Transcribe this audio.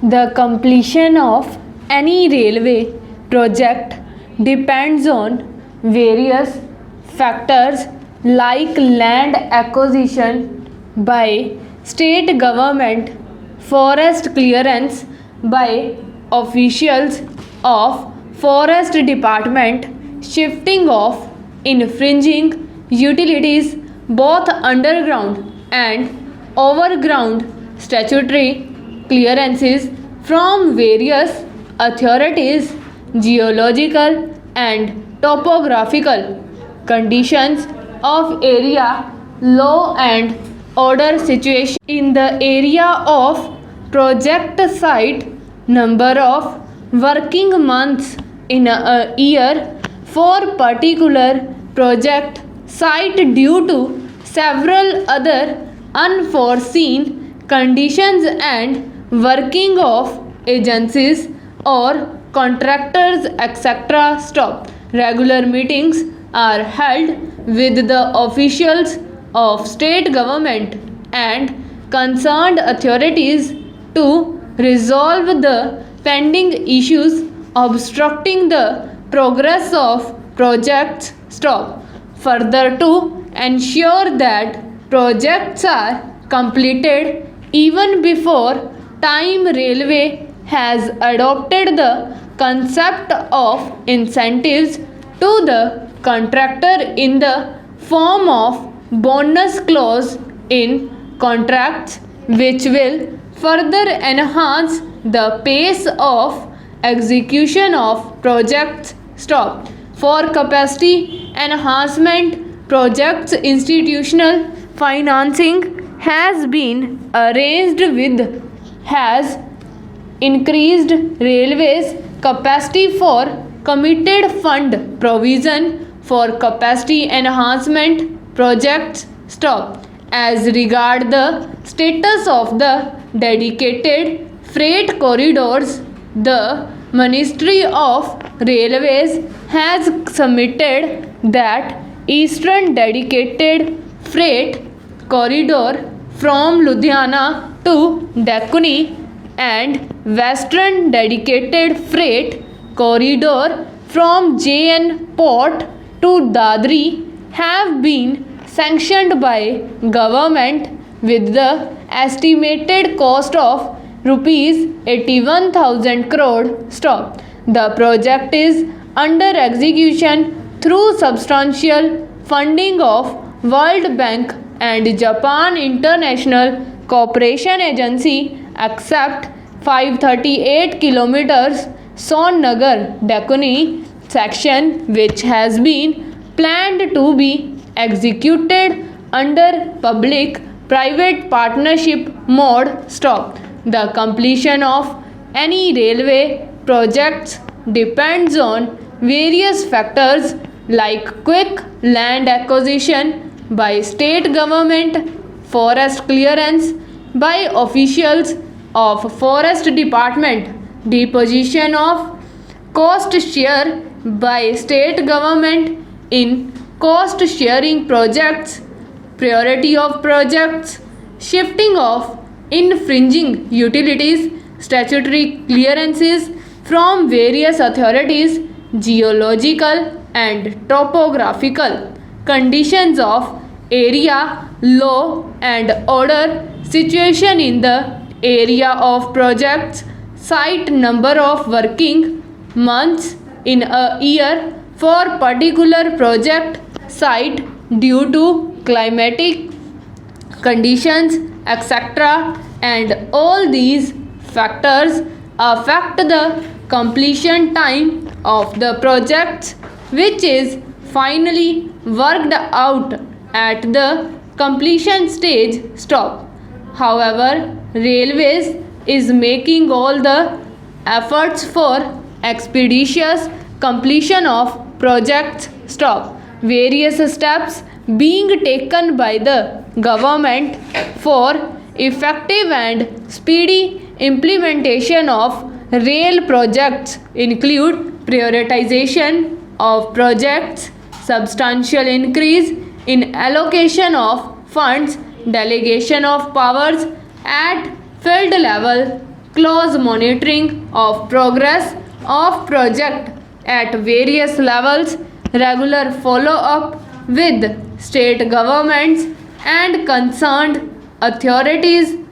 The completion of any railway project depends on various factors like land acquisition by state government, forest clearance by officials of forest department, shifting of infringing utilities both underground and overground, statutory clearances from various authorities, geological and topographical conditions of area, law and order situation in the area of project site, number of working months in a year for particular project site due to several other unforeseen conditions and working of agencies or contractors etc. Stop. Regular meetings are held with the officials of state government and concerned authorities to resolve the pending issues obstructing the progress of projects. Stop. Further, to ensure that projects are completed even before time, railway has adopted the concept of incentives to the contractor in the form of bonus clause in contracts, which will further enhance the pace of execution of projects. Stop. For capacity enhancement projects, institutional financing has been arranged with has increased railways capacity for committed fund provision for capacity enhancement projects. Stop. As regard the status of the dedicated freight corridors, the Ministry of Railways has submitted that Eastern Dedicated Freight Corridor from Ludhiana to Dakuni and Western Dedicated Freight Corridor from JN Port to Dadri have been sanctioned by government with the estimated cost of rupees 81,000 crore. Stop. The project is under execution through substantial funding of World Bank and Japan International Cooperation Agency, except 538 kilometers Son Nagar Dakuni section, which has been planned to be executed under public private partnership mode. Stop. The completion of any railway projects depends on various factors like quick land acquisition by state government, forest clearance by officials of forest department, deposition of cost share by state government in cost sharing projects, priority of projects, shifting of infringing utilities, statutory clearances from various authorities, geological and topographical conditions of area, law and order situation in the area of projects, site, number of working months in a year for particular project site due to climatic conditions etc. And all these factors affect the completion time of the project, which is finally worked out at the completion stage. Stop. However, railways is making all the efforts for expeditious completion of projects. Stop. Various steps being taken by the government for effective and speedy implementation of rail projects include prioritization of projects, substantial increase in allocation of funds, delegation of powers at field level, close monitoring of progress of project at various levels, regular follow-up with state governments and concerned authorities